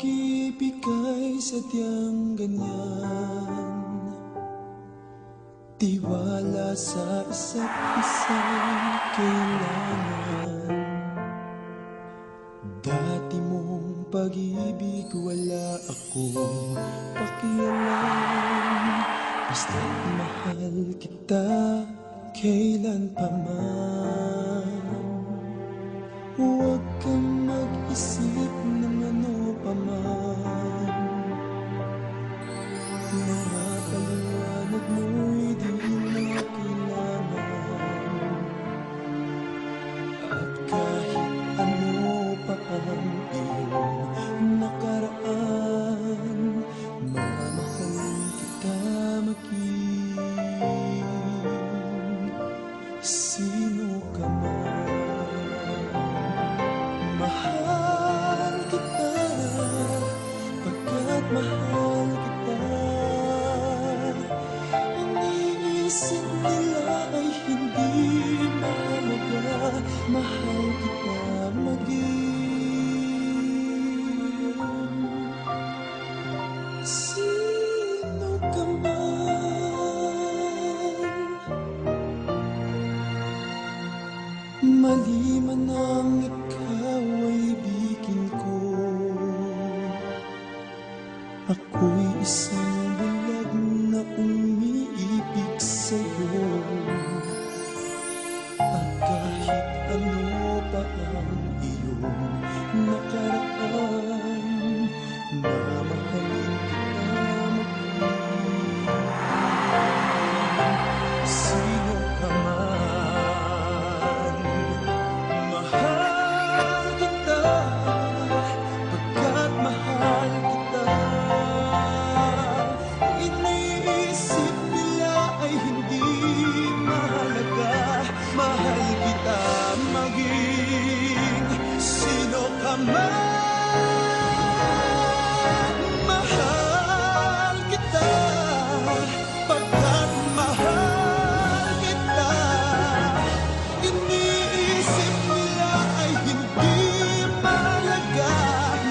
pag-ibig ay sadyang ganyan, tiwala sa isa't isang kailangan. Dati mong pag-ibig wala akong pakialam, basta't mahal kita kailan pa man. Huwag kang mag-isip ng ano pa man, mga paliwanag mo'y di na kailangan. At kahit ano pa ang iyong nakaraan, mamahalin kita maging sino ka man. Mahal kita, pagkat mahal kita. Iniisip nila ay hindi mahalaga. Mahal kita maging sino ka man. Mali man ang ikaw ay ibigin ko, ako'y isang bulag na umiibig sa'yo. At kahit ano pa ang iyong nakaraan, mamahalin kita maging sino ka man. Mahal kita, pagkat mahal kita. Iniisip nila ay hindi mahalaga. Mahal kita maging sino ka man. Mahal kita, pagkat mahal kita. Iniisip nila ay hindi mahalaga.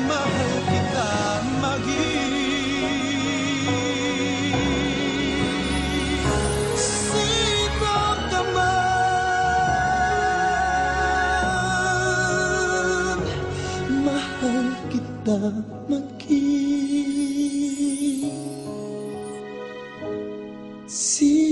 Mahal kita maging sino ka man. Mahal kita maging sino